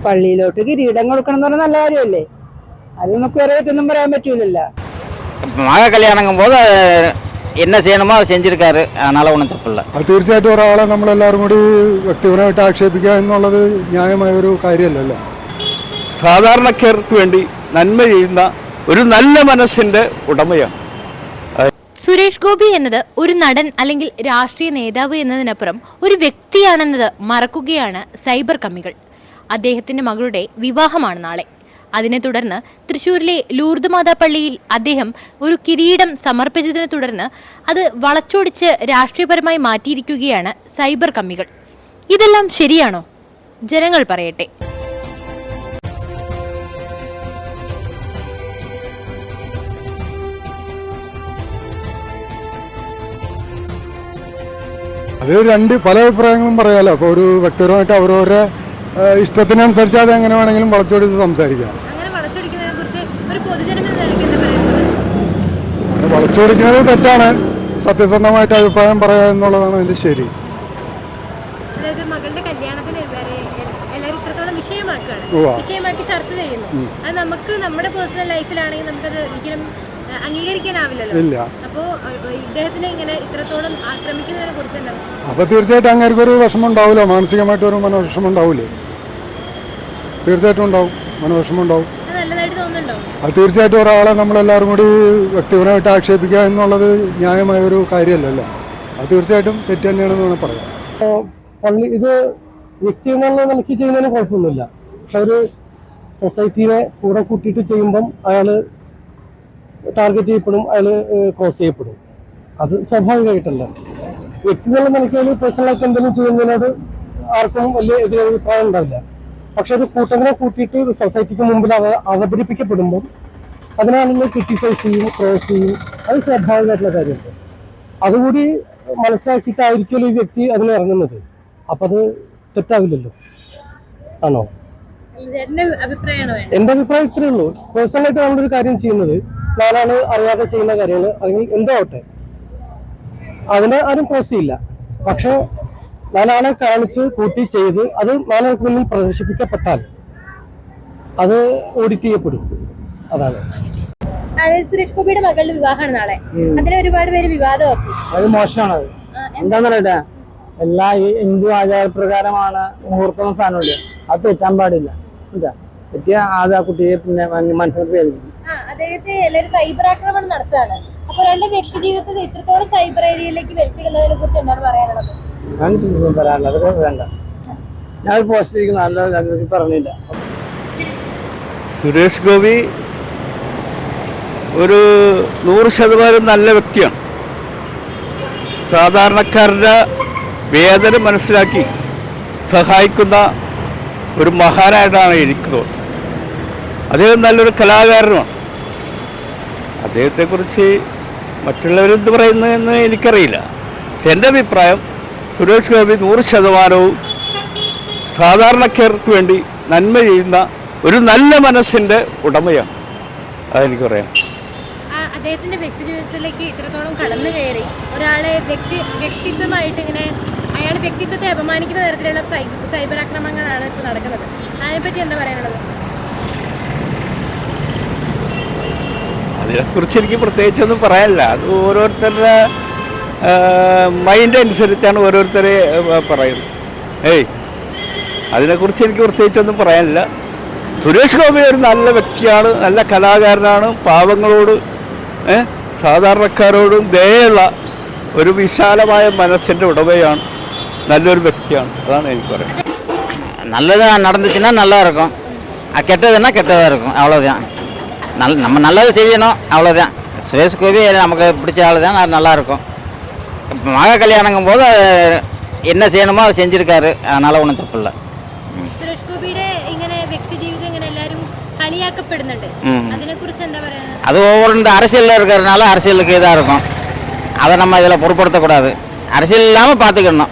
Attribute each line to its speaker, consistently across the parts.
Speaker 1: പള്ളിയിലോട്ട് കിരീടം കൊടുക്കണം എന്ന് പറഞ്ഞാൽ നല്ല കാര്യമല്ലേ? അത് നമുക്ക് വേറെ പറ്റൊന്നും പറയാൻ പറ്റൂലല്ലോ.
Speaker 2: மக கல்யாணங்கும் போது என்ன செய்யணுமோ அதை செஞ்சிருக்காரு, அதனால ஒன்றும் தப்பு இல்லை.
Speaker 3: അത് തീർച്ചയായിട്ടും ഒരാളെ നമ്മളെല്ലാവരും കൂടി വ്യക്തിപരമായിട്ട് ആക്ഷേപിക്കുക എന്നുള്ളത് ന്യായമായ ഒരു കാര്യമല്ലല്ലോ.
Speaker 4: സാധാരണക്കാർക്ക് വേണ്ടി നന്മ ചെയ്യുന്ന ഒരു നല്ല മനസ്സിന്റെ ഉടമയാണ്
Speaker 5: സുരേഷ് ഗോപി എന്നത് ഒരു നടൻ അല്ലെങ്കിൽ രാഷ്ട്രീയ നേതാവ് എന്നതിനപ്പുറം ഒരു വ്യക്തിയാണെന്നത് മറക്കുകയാണ് സൈബർ കമ്മികൾ. അദ്ദേഹത്തിന്റെ മകളുടെ വിവാഹമാണ് നാളെ. അതിനെ തുടർന്ന് തൃശ്ശൂരിലെ ലൂർദ് മാതാ പള്ളിയിൽ അദ്ദേഹം ഒരു കിരീടം സമർപ്പിച്ചതിനെ തുടർന്ന് അത് വളച്ചൊടിച്ച് രാഷ്ട്രീയപരമായി മാറ്റിയിരിക്കുകയാണ് സൈബർ കമ്മികൾ. ഇതെല്ലാം ശരിയാണോ? ജനങ്ങൾ പറയട്ടെ.
Speaker 3: അത് പല അഭിപ്രായങ്ങളും പറയാമല്ലോ. അപ്പോൾ ഒരു വ്യക്തിപരമായിട്ട് അവരവരുടെ ഇഷ്ടത്തിനനുസരിച്ച് അത് എങ്ങനെ വേണമെങ്കിലും വളച്ചൊടിച്ച് സംസാരിക്കാം. വളച്ചൊടിക്കുന്നത് തെറ്റാണ്. സത്യസന്ധമായിട്ട് അഭിപ്രായം പറയുക എന്നുള്ളതാണ് അതിന്റെ ശരി. അപ്പൊ തീർച്ചയായിട്ടും അങ്ങനെ ഒരു വിഷമം ഉണ്ടാവില്ല, മാനസികമായിട്ട് ഒരു മനോവിഷമം ഉണ്ടാവില്ലേ? തീർച്ചയായിട്ടും ഉണ്ടാവും, മനോവിഷമം ഉണ്ടാവും. അത് തീർച്ചയായിട്ടും ഒരാളെ നമ്മളെല്ലാവരും കൂടി വ്യക്തിപരമായിട്ട് ആക്ഷേപിക്കുക എന്നുള്ളത് ന്യായമായ ഒരു കാര്യമല്ലല്ലോ. അത് തീർച്ചയായിട്ടും തെറ്റ് തന്നെയാണെന്ന് വേണം പറയാം.
Speaker 6: പള്ളി ഇത് വ്യക്തി എന്നുള്ള നിലയ്ക്ക് ചെയ്യുന്നതിന് കുഴപ്പമൊന്നുമില്ല. പക്ഷെ ഒരു സൊസൈറ്റീനെ കൂടെ കൂട്ടിയിട്ട് ചെയ്യുമ്പം അയാൾ ടാർഗറ്റ് ചെയ്യപ്പെടും, അയാൾ ക്രോസ് ചെയ്യപ്പെടും. അത് സ്വാഭാവികമായിട്ടല്ല. വ്യക്തി എന്നുള്ള നിലയ്ക്ക് പേഴ്സണലായിട്ട് എന്തെങ്കിലും ചെയ്യുന്നതിനോട് ആർക്കും വലിയ എതിരഭിപ്രായം ഉണ്ടാവില്ല. പക്ഷെ ഒരു കൂട്ടത്തിനെ കൂട്ടിയിട്ട് സൊസൈറ്റിക്ക് മുമ്പിൽ അവതരിപ്പിക്കപ്പെടുമ്പം അതിനാണെങ്കിൽ ക്രിറ്റിസൈസ് ചെയ്യും, ക്രോസ് ചെയ്യും. അത് സ്വാഭാവികമായിട്ടുള്ള കാര്യമുണ്ട്. അതുകൂടി മനസ്സിലാക്കിയിട്ടായിരിക്കുമല്ലോ ഈ വ്യക്തി അതിന് ഇറങ്ങുന്നത്. അപ്പം അത് തെറ്റാവില്ലല്ലോ, ആണോ? എൻ്റെ അഭിപ്രായം ഇത്രയേ ഉള്ളൂ. പേഴ്സണലായിട്ട് നമ്മളൊരു കാര്യം ചെയ്യുന്നത്, നാലാള് അറിയാതെ ചെയ്യുന്ന കാര്യങ്ങൾ അല്ലെങ്കിൽ എന്തോ ആവട്ടെ, അതിനെ ആരും ക്രോസ് ചെയ്യില്ല. പക്ഷെ നാലാളെ കാണിച്ച് കൂട്ടി ചെയ്ത് അത് നാലാൾക്ക് മുന്നിൽ പ്രദർശിപ്പിക്കപ്പെട്ടാൽ അത് ഓഡിറ്റ് ചെയ്യപ്പെടും. അതാണ്.
Speaker 5: സുരേഷ് ഗോപിയുടെ മകളുടെ വിവാഹമാണ് നാളെ. അതിനെ ഒരുപാട് പേര് വിവാദമാക്കി.
Speaker 7: അത് മോശമാണ്. അത് എന്താന്ന് പറയട്ടെ, എല്ലാ ഹിന്ദു ആചാരപ്രകാരമാണ് മുഹൂർത്തം സ്ഥാനമില്ല. അത് തെറ്റാൻ പാടില്ല. തെറ്റിയ ആ കുട്ടിയെ പിന്നെ മനസ്സിലാക്കി വേദിക്കും.
Speaker 5: അദ്ദേഹത്തെ എല്ലാവരും സൈബർ ആക്രമണം നടത്തുകയാണ്. അപ്പൊ രണ്ട് വ്യക്തി ജീവിതത്തിൽ ഇത്രത്തോളം സൈബർ ഏരിയയിലേക്ക് വലിച്ചിടുന്നതിനെ കുറിച്ച് എന്താണ് പറയാനുള്ളത്?
Speaker 7: പറയാനുള്ളത് വേണ്ട. ഞാൻ പോസ്റ്റ് ഇരിക്കുന്ന പറഞ്ഞില്ല.
Speaker 4: സുരേഷ് ഗോപി ഒരു 100% നല്ല വ്യക്തിയാണ്. സാധാരണക്കാരുടെ വേദന മനസ്സിലാക്കി സഹായിക്കുന്ന ഒരു മഹാനായിട്ടാണ് എനിക്ക് തോന്നുന്നത്. അദ്ദേഹം നല്ലൊരു കലാകാരനുമാണ്. അദ്ദേഹത്തെക്കുറിച്ച് മറ്റുള്ളവരെന്ത് പറയുന്നതെന്ന് എനിക്കറിയില്ല. പക്ഷെ എൻ്റെ അഭിപ്രായം, സുരേഷ് ഗോപി 100% സാധാരണക്കാർക്ക് വേണ്ടി നന്മ ചെയ്യുന്ന ഒരു നല്ല മനസ്സിൻ്റെ ഉടമയാണ്. അതെനിക്ക് പറയാം.
Speaker 5: അദ്ദേഹത്തിന്റെ വ്യക്തി ജീവിതത്തിലേക്ക് ഇത്രത്തോളം കടന്നു കയറി ഒരാളെ വ്യക്തിത്വമായിട്ട് ഇങ്ങനെ അയാൾ വ്യക്തിത്വത്തെ അപമാനിക്കുന്ന തരത്തിലുള്ള സൈബർ ആക്രമണങ്ങളാണ് ഇപ്പോൾ നടക്കുന്നത്. അതിനെപ്പറ്റി എന്താ പറയാനുള്ളത്?
Speaker 4: അതിനെക്കുറിച്ച് എനിക്ക് പ്രത്യേകിച്ചൊന്നും പറയാനില്ല. അത് ഓരോരുത്തരുടെ മൈൻഡ് അനുസരിച്ചാണ് ഓരോരുത്തരെ പറയുന്നത്. അതിനെക്കുറിച്ച് എനിക്ക് പ്രത്യേകിച്ചൊന്നും പറയാനില്ല. സുരേഷ് ഗോപി ഒരു നല്ല വ്യക്തിയാണ്, നല്ല കലാകാരനാണ്. പാവങ്ങളോട് സാധാരണക്കാരോടും ദയുള്ള ഒരു വിശാലമായ മനസ്സിൻ്റെ ഉടമയാണ്. നല്ലൊരു വ്യക്തിയാണ്. അതാണ് എനിക്ക് പറയുന്നത്.
Speaker 2: நல்லது நடந்துச்சுன்னா நல்லா இருக்கும், கெட்டதுன்னா கெட்டதாக இருக்கும், அவ்வளோதான். நம்ம நல்லது செய்யணும், அவ்வளோதான். சுரேஷ் கோபி நமக்கு பிடிச்ச ஆள் தான், அது நல்லாயிருக்கும். மக கல்யாணங்கும் போது என்ன செய்யணுமோ அதை செஞ்சுருக்காரு, அதனால் ஒன்றும் தப்பு இல்லை.
Speaker 5: സുരേഷ് ഗോപിയുടെ ഇങ്ങനെ വ്യക്തി ജീവിതം ഇങ്ങനെ എല്ലാവരും കളിയാക്കപ്പെടുന്നുണ്ട്. അതിനെക്കുറിച്ച് എന്താ പറയുക?
Speaker 2: அது ஒவ்வொரு அரசியலில் இருக்கிறதுனால அரசியலுக்கு இதாக இருக்கும். அதை நம்ம இதில் பொருட்படுத்தக்கூடாது. அரசியல் இல்லாமல் பார்த்துக்கணும்,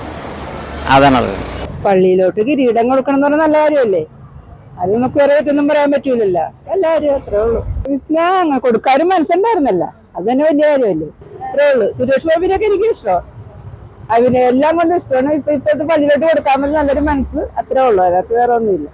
Speaker 2: അതാണ് ഉള്ളത്.
Speaker 1: പള്ളിയിലോട്ട് കിരീടം കൊടുക്കണം എന്ന് പറഞ്ഞാൽ നല്ല കാര്യമല്ലേ? അത് നമുക്ക് വേറെ പറ്റൊന്നും പറയാൻ പറ്റൂലല്ലോ. എല്ലാവരും അത്രേ ഉള്ളൂ. സ്നേഹം കൊടുക്കാനും മനസ്സുണ്ടായിരുന്നല്ല, അത് തന്നെ വലിയ കാര്യമല്ലേ? അത്രേ ഉള്ളൂ. സുരേഷ് ഗോപിനൊക്കെ എനിക്ക് ഇഷ്ടമാണ്. അതിനെ എല്ലാം കൊണ്ട് ഇഷ്ടമാണ്. ഇപ്പോഴത്തെ പള്ളിയിലോട്ട് കൊടുക്കാൻ പറ്റുന്ന നല്ലൊരു മനസ്സ്, അത്രേ ഉള്ളൂ. അതിനകത്ത് വേറെ ഒന്നുമില്ല.